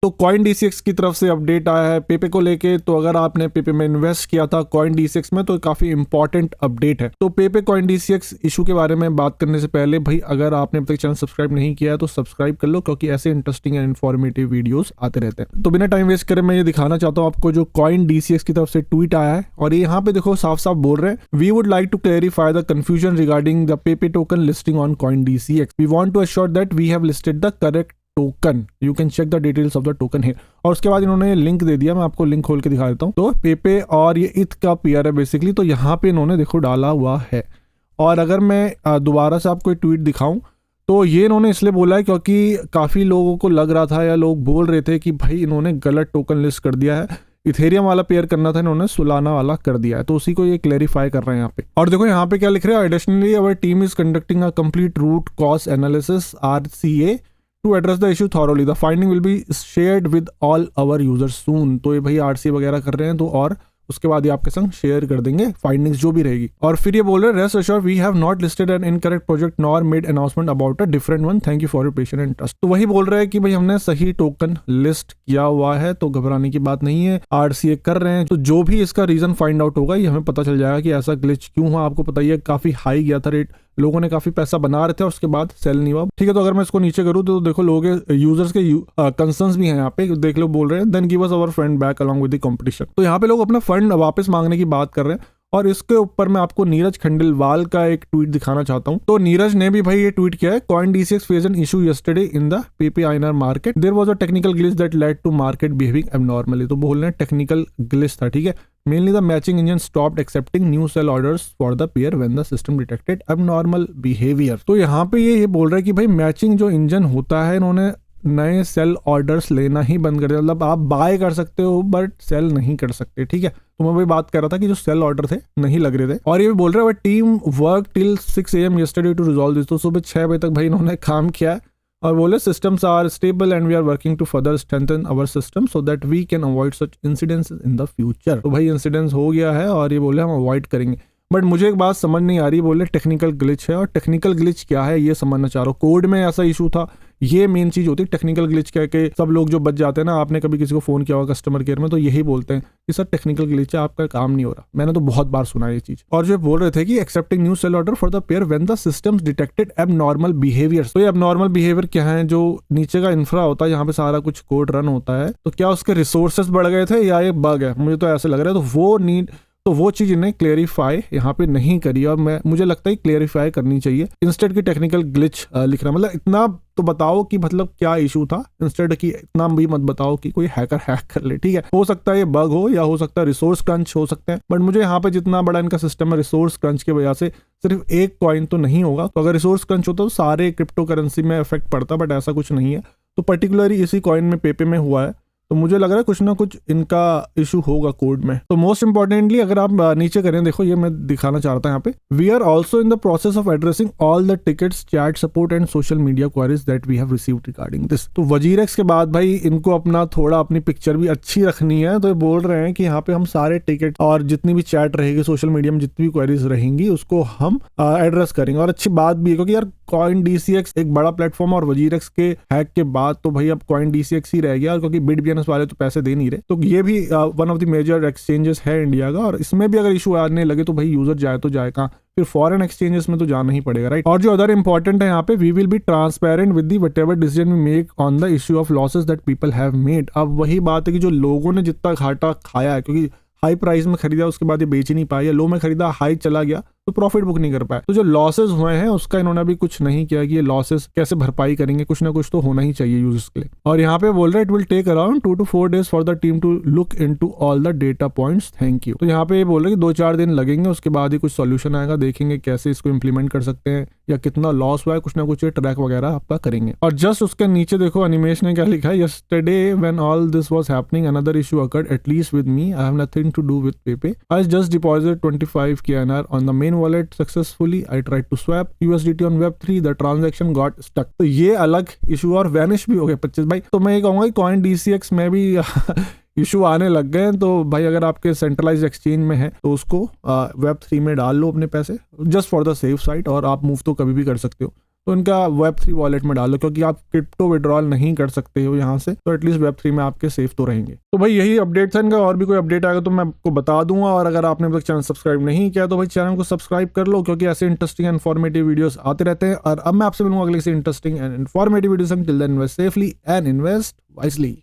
तो CoinDCX की तरफ से अपडेट आया है पेपे को लेके। तो अगर आपने पेपे में इन्वेस्ट किया था CoinDCX में तो काफी इंपॉर्टेंट अपडेट है। तो पेपे CoinDCX इशू के बारे में बात करने से पहले भाई अगर आपने अब तक चैनल सब्सक्राइब नहीं किया है तो सब्सक्राइब कर लो, क्योंकि ऐसे इंटरेस्टिंग एंड इन्फॉर्मेटिव वीडियोस आते रहते हैं। तो बिना टाइम वेस्ट करे मैं ये दिखाना चाहता हूँ आपको जो CoinDCX की तरफ से ट्वीट आया है, और ये यहाँ पे देखो साफ साफ बोल रहे हैं, we would like to clarify the confusion regarding the Pepe token listing on CoinDCX। We want to assure that we have listed the correct token, you can check the details of the token here. और उसके बाद इन्होंने link दे दिया, मैं आपको link खोल के दिखा देता हूँ। तो पेपे और ये इथ का पेयर है बेसिकली, तो यहाँ पे इन्होंने देखो डाला हुआ है। और अगर मैं दोबारा से आपको ट्वीट दिखाऊं तो ये इन्होंने इसलिए बोला है क्योंकि काफी लोगों को लग रहा था या लोग बोल रहे थे कि भाई इन्होंने गलत टोकन लिस्ट कर दिया है, इथेरियम वाला पेयर करना था, इन्होंने सोलाना वाला कर दिया है। तो उसी को ये क्लेरिफाई कर रहे हैं यहाँ पे। और देखो यहाँ पे क्या लिख रहे हैं, additionally our team is conducting a complete root cause analysis RCA to address the issue thoroughly. The finding will be shared with all our users soon. तो ये भाई RCA वगैरह कर रहे हैं, तो और उसके बाद ये आपके संग शेयर कर देंगे फाइंडिंग्स जो भी रहेगी। और फिर ये बोल रहे हैं, rest assured we have not listed an incorrect project nor made announcement about a different one, thank you for your patience and trust. तो वही बोल रहे हैं कि भाई हमने सही टोकन लिस्ट किया हुआ है, तो घबराने की बात नहीं है, RCA कर रहे हैं। तो जो भी इसका रीजन फाइंड आउट होगा ये हमें पता चल जाएगा कि ऐसा ग्लिच क्यों हुआ। आपको पता ही है काफी हाई गया था रेट, लोगों ने काफी पैसा बना रहे थे और उसके बाद सेल नहीं हुआ। ठीक है, तो अगर मैं इसको नीचे करूँ तो देखो लोगों के यूजर्स के कंसर्न्स भी हैं यहाँ पे, देख लो बोल रहे हैं, then give us our fund back along with the competition. तो यहाँ पे लोग अपना फंड वापस मांगने की बात कर रहे हैं। और इसके ऊपर मैं आपको नीरज खंडेलवाल का एक ट्वीट दिखाना चाहता हूं। तो नीरज ने भी भाई ये ट्वीट किया है, CoinDCX faced an issue yesterday in the PPINR market. There was a technical glitch that led to market behaving abnormally. तो बोल रहे हैं टेक्निकल ग्लिच था, ठीक है। Mainly the matching engine stopped accepting new sell orders for the pair when the system detected abnormal behavior. तो यहाँ पे ये बोल रहा है कि भाई मैचिंग जो इंजन होता है इन्होंने नए सेल ऑर्डर्स लेना ही बंद कर दिया। मतलब आप बाय कर सकते हो बट सेल नहीं कर सकते, ठीक है। तो मैं वही बात कर रहा था कि जो सेल ऑर्डर थे नहीं लग रहे थे। और ये भी बोल रहे हैं team work till 6 AM yesterday to resolve this। तो सुबह 6 बजे तक भाई इन्होंने काम किया है और बोले systems are stable and we are working to further strengthen our system so that we can avoid such incidents in the future. तो भाई इंसिडेंट्स हो गया है और ये बोले हम अवॉइड करेंगे। बट मुझे एक बात समझ नहीं आ रही, बोले टेक्निकल ग्लिच है, और टेक्निकल ग्लिच क्या है ये समझना चाह रहा हूँ। कोड में ऐसा इशू था, ये मेन चीज होती है। टेक्निकल ग्लिच कह के सब लोग जो बच जाते हैं ना, आपने कभी किसी को फोन किया होगा कस्टमर केयर में तो यही बोलते हैं कि सर टेक्निकल ग्लिच है, आपका काम नहीं हो रहा। मैंने तो बहुत बार सुना ये चीज। और जो बोल रहे थे कि accepting new sell order for the pair when the systems detected abnormal behaviour. तो ये एबनॉर्मल बिहेवियर क्या है, जो नीचे का इंफ्रा होता है, यहाँ पे सारा कुछ कोड रन होता है, तो क्या उसके रिसोर्सेज बढ़ गए थे या ये बग है, मुझे तो ऐसे लग रहा है। तो वो चीज इन्हें क्लेरिफाई यहाँ पे नहीं करी, और मुझे लगता है क्लेरिफाई करनी चाहिए। इंस्टेड की टेक्निकल ग्लिच लिख रहा, मतलब इतना तो बताओ कि मतलब क्या इशू था, इंस्टेड की इतना भी मत बताओ कि कोई हैकर हैक कर ले, ठीक है। हो सकता है ये बग हो या हो सकता है रिसोर्स क्रंच हो सकते हैं, बट मुझे यहाँ पे जितना बड़ा इनका सिस्टम है रिसोर्स क्रंच की वजह से सिर्फ एक कॉइन तो नहीं होगा। तो अगर रिसोर्स क्रंच होता तो सारे क्रिप्टो करेंसी में इफेक्ट पड़ता, बट ऐसा कुछ नहीं है। तो पर्टिकुलरली इसी कॉइन में पेपे में हुआ है, तो मुझे लग रहा है कुछ ना कुछ इनका इशू होगा कोड में। तो मोस्ट इंपॉर्टेंटली अगर आप नीचे करें, देखो ये मैं दिखाना चाह रहा था यहाँ पे, we are also in the process of addressing all the tickets, chat support and social media queries that we have received regarding this. तो WZIRX के बाद भाई इनको अपना थोड़ा अपनी पिक्चर भी अच्छी रखनी है, तो ये बोल रहे हैं कि यहाँ पे हम सारे टिकट और जितनी भी चैट रहेगी सोशल मीडिया में, जितनी भी क्वेरीज रहेंगी उसको हम एड्रेस करेंगे। और अच्छी बात भी है क्योंकि यार CoinDCX एक बड़ा प्लेटफॉर्म, और WZIRX के हैक के बाद तो भाई अब CoinDCX ही रह गया, और क्योंकि BitBNS वाले तो पैसे दे नहीं रहे, तो ये भी one of the major exchanges है इंडिया का। और इसमें भी अगर इशू आने लगे तो भाई यूजर जाए तो जाए कहाँ, फिर फॉरेन एक्सचेंजेस में तो जाना ही पड़ेगा, राइट। और जो अदर इंपॉर्टेंट है यहाँ पे, we will be transparent with the whatever decision we make on the issue of losses that people have made. अब वही बात है कि जो लोगों ने जितना घाटा खाया है, क्योंकि हाई प्राइस में खरीदा उसके बाद ये बेच ही नहीं पाया, या लो में खरीदा हाई चला गया तो प्रॉफिट बुक नहीं कर पाए, तो जो लॉसेस हुए हैं उसका इन्होंने अभी कुछ नहीं किया कि ये लॉसेस कैसे भरपाई करेंगे। कुछ ना कुछ तो होना ही चाहिए यूजर्स के लिए। और यहाँ पे बोल रहे it will take around 2 to 4 days for the team to look into all the data points, thank you. तो यहाँ पे ये बोल रहे कि 2-4 दिन लगेंगे, उसके बाद ही कुछ सॉल्यूशन आएगा, देखेंगे कैसे इसको इंप्लीमेंट कर सकते हैं या कितना लॉस हुआ है, कुछ ना कुछ ट्रैक वगैरह आपका करेंगे। और जस्ट उसके नीचे देखो अनिमेश ने क्या लिखा है, yesterday when all this was happening another issue occurred at least with me, I have nothing to do with Pepe, I just deposited 25 KNR on the main wallet successfully, I tried to swap USDT on Web3, the transaction got stuck। तो ये अलग issue और vanish भी हो गए 25 भाई। तो मैं ये कहूंगा कि CoinDCX में भी इशू आने लग गए हैं, तो भाई अगर आपके सेंट्रलाइज एक्सचेंज में है तो उसको Web3 में डाल लो अपने पैसे, just for the safe side, और आप मूव तो कभी भी कर सकते हो। तो इनका Web3 वॉलेट में डालो, क्योंकि आप क्रिप्टो विड्रॉल नहीं कर सकते हो यहाँ से, तो एटलीस्ट Web3 में आपके सेफ तो रहेंगे। तो भाई यही अपडेट था इनका, और भी कोई अपडेट आएगा तो मैं आपको बता दूंगा। और अगर आपने अब तक चैनल सब्सक्राइब नहीं किया तो भाई चैनल को सब्सक्राइब कर लो, क्योंकि ऐसे इंटरेस्टिंग एंड इन्फॉर्मेटिव वीडियोस आते रहते हैं। और अब मैं आपसे मिलूंगा अगले किसी इंटरेस्टिंग एंड इन्फॉर्मेटिव वीडियो से। Till then invest safely and invest wisely.